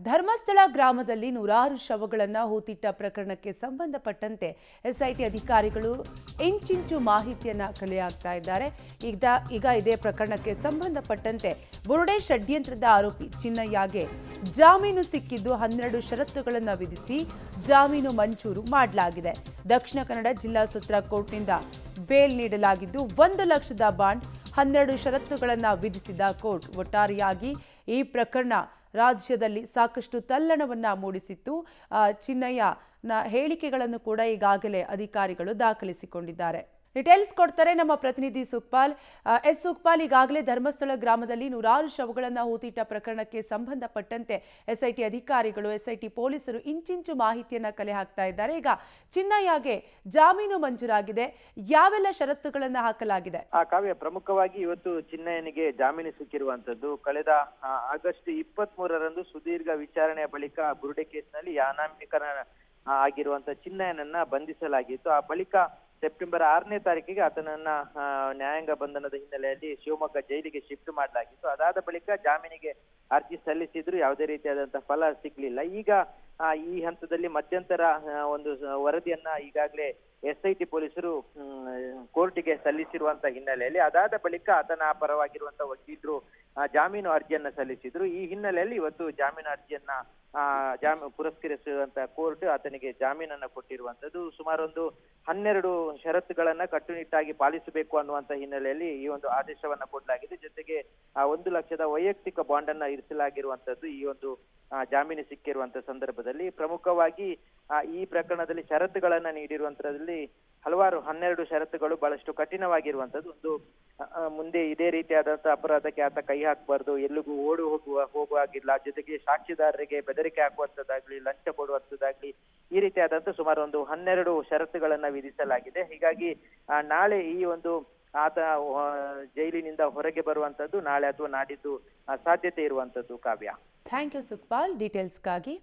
ಧರ್ಮಸ್ಥಳ ಗ್ರಾಮದಲ್ಲಿ ನೂರಾರು ಶವಗಳನ್ನು ಹೂತಿಟ್ಟ ಪ್ರಕರಣಕ್ಕೆ ಸಂಬಂಧಪಟ್ಟಂತೆ ಎಸ್ಐಟಿ ಅಧಿಕಾರಿಗಳು ಇಂಚಿಂಚು ಮಾಹಿತಿಯನ್ನ ಕಲೆ ಹಾಕ್ತಾ ಇದ್ದಾರೆ. ಈಗ ಇದೇ ಪ್ರಕರಣಕ್ಕೆ ಸಂಬಂಧಪಟ್ಟಂತೆ ಬುರುಡೆ ಷಡ್ಯಂತ್ರದ ಆರೋಪಿ ಚಿನ್ನಯ್ಯಗೆ ಜಾಮೀನು ಸಿಕ್ಕಿದ್ದು 12 ಷರತ್ತುಗಳನ್ನು ವಿಧಿಸಿ ಜಾಮೀನು ಮಂಜೂರು ಮಾಡಲಾಗಿದೆ. ದಕ್ಷಿಣ ಕನ್ನಡ ಜಿಲ್ಲಾ ಸತ್ರ ಕೋರ್ಟ್ನಿಂದ ಬೇಲ್ ನೀಡಲಾಗಿದ್ದು 1 ಲಕ್ಷದ ಬಾಂಡ್ 12 ಷರತ್ತುಗಳನ್ನು ವಿಧಿಸಿದ ಕೋರ್ಟ್. ಒಟ್ಟಾರೆಯಾಗಿ ಈ ಪ್ರಕರಣ ರಾಜ್ಯದಲ್ಲಿ ಸಾಕಷ್ಟು ತಲ್ಲಣವನ್ನ ಮೂಡಿಸಿತ್ತು. ಚಿನ್ನಯ್ಯನ ಹೇಳಿಕೆಗಳನ್ನು ಕೂಡ ಈಗಾಗಲೇ ಅಧಿಕಾರಿಗಳು ದಾಖಲಿಸಿಕೊಂಡಿದ್ದಾರೆ. ಡೀಟೇಲ್ಸ್ ಕೊಡ್ತಾರೆ ನಮ್ಮ ಪ್ರತಿನಿಧಿ ಸುಖಪಾಲ್. ಸುಖಪಾಲ್, ಈಗಾಗಲೇ ಧರ್ಮಸ್ಥಳ ಗ್ರಾಮದಲ್ಲಿ ನೂರಾರು ಶವಗಳನ್ನು ಹೂತಿಟ್ಟ ಪ್ರಕರಣಕ್ಕೆ ಸಂಬಂಧಪಟ್ಟಂತೆ ಎಸ್ಐಟಿ ಅಧಿಕಾರಿಗಳು, ಎಸ್ಐಟಿ ಪೊಲೀಸರು ಇಂಚಿಂಚು ಮಾಹಿತಿಯನ್ನ ಕಲೆ ಹಾಕ್ತಾ ಇದ್ದಾರೆ. ಈಗ ಚಿನ್ನಯ್ಯಗೆ ಜಾಮೀನು ಮಂಜೂರಾಗಿದೆ. ಯಾವೆಲ್ಲ ಷರತ್ತುಗಳನ್ನು ಹಾಕಲಾಗಿದೆ? ಕಾವ್ಯ, ಪ್ರಮುಖವಾಗಿ ಇವತ್ತು ಚಿನ್ನಯ್ಯನಿಗೆ ಜಾಮೀನು ಸಿಕ್ಕಿರುವಂತದ್ದು. ಕಳೆದ ಆಗಸ್ಟ್ 23ರಂದು ಸುದೀರ್ಘ ವಿಚಾರಣೆಯ ಬಳಿಕ ಬುರುಡೆ ಕೇಸ್ನಲ್ಲಿ ಅನಾಮಿಕನ ಆಗಿರುವಂತಹ ಚಿನ್ನಯ್ಯನನ್ನ ಬಂಧಿಸಲಾಗಿತ್ತು. ಆ ಬಳಿಕ ಸೆಪ್ಟೆಂಬರ್ 6ನೇ ತಾರೀಕಿಗೆ ಆತನನ್ನ ನ್ಯಾಯಾಂಗ ಬಂಧನದ ಹಿನ್ನೆಲೆಯಲ್ಲಿ ಶಿವಮೊಗ್ಗ ಜೈಲಿಗೆ ಶಿಫ್ಟ್ ಮಾಡಲಾಗಿತ್ತು. ಅದಾದ ಬಳಿಕ ಜಾಮೀನಿಗೆ ಅರ್ಜಿ ಸಲ್ಲಿಸಿದ್ರು, ಯಾವುದೇ ರೀತಿಯಾದಂತಹ ಫಲ ಸಿಗ್ಲಿಲ್ಲ. ಈಗ ಈ ಹಂತದಲ್ಲಿ ಮಧ್ಯಂತರ ಒಂದು ವರದಿಯನ್ನ ಈಗಾಗಲೇ ಎಸ್ಐಟಿ ಪೊಲೀಸರು ಕೋರ್ಟಿಗೆ ಸಲ್ಲಿಸಿರುವಂತ ಹಿನ್ನೆಲೆಯಲ್ಲಿ ಅದಾದ ಬಳಿಕ ಆತನ ಪರವಾಗಿರುವಂತಹ ವಕೀಲರು ಜಾಮೀನು ಅರ್ಜಿಯನ್ನ ಸಲ್ಲಿಸಿದ್ರು. ಈ ಹಿನ್ನೆಲೆಯಲ್ಲಿ ಇವತ್ತು ಜಾಮೀನು ಅರ್ಜಿಯನ್ನ ಪುರಸ್ಕರಿಸಿರುವಂತಹ ಕೋರ್ಟ್ ಆತನಿಗೆ ಜಾಮೀನನ್ನ ಕೊಟ್ಟಿರುವಂತದ್ದು. ಸುಮಾರೊಂದು 12 ಷರತ್ತುಗಳನ್ನ ಕಟ್ಟುನಿಟ್ಟಾಗಿ ಪಾಲಿಸಬೇಕು ಅನ್ನುವಂತ ಹಿನ್ನೆಲೆಯಲ್ಲಿ ಈ ಒಂದು ಆದೇಶವನ್ನ ಕೊಡಲಾಗಿದೆ. ಜೊತೆಗೆ 1 ಲಕ್ಷದ ವೈಯಕ್ತಿಕ ಬಾಂಡ್ ಅನ್ನ ಇರಿಸಲಾಗಿರುವಂತದ್ದು ಈ ಒಂದು ಜಾಮೀನು ಸಿಕ್ಕಿರುವಂತ ಸಂದರ್ಭದಲ್ಲಿ. ಪ್ರಮುಖವಾಗಿ ಈ ಪ್ರಕರಣದಲ್ಲಿ ಷರತ್ತುಗಳನ್ನ ನೀಡಿರುವಂತದ್ರಲ್ಲಿ ಹಲವಾರು 12 ಷರತ್ತುಗಳು ಬಹಳಷ್ಟು ಕಠಿಣವಾಗಿರುವಂತದ್ದು. ಒಂದು, ಮುಂದೆ ಇದೇ ರೀತಿಯಾದಂತಹ ಅಪರಾಧಕ್ಕೆ ಆತ ಕೈ ಹಾಕಬಾರ್ದು, ಎಲ್ಲಿಗೂ ಹೋಗುವಾಗಿಲ್ಲ, ಜೊತೆಗೆ ಸಾಕ್ಷಿದಾರರಿಗೆ ಬೆದರಿಕೆ ಹಾಕುವಂತದ್ದಾಗ್ಲಿ, ಲಂಚ ಕೊಡುವಂತದ್ದಾಗ್ಲಿ, ಈ ರೀತಿಯಾದಂತಹ ಸುಮಾರು ಒಂದು 12 ಷರತ್ತುಗಳನ್ನ ವಿಧಿಸಲಾಗಿದೆ. ಹೀಗಾಗಿ ನಾಳೆ ಈ ಒಂದು ಆತ ಜೈಲಿನಿಂದ ಹೊರಗೆ ಬರುವಂತದ್ದು ನಾಳೆ ಅಥವಾ ನಾಡಿದ್ದು ಸಾಧ್ಯತೆ ಇರುವಂತದ್ದು. ಕಾವ್ಯ, ಥ್ಯಾಂಕ್ ಯು ಸುಖಪಾಲ್ ಡೀಟೇಲ್ಸ್ಗಾಗಿ.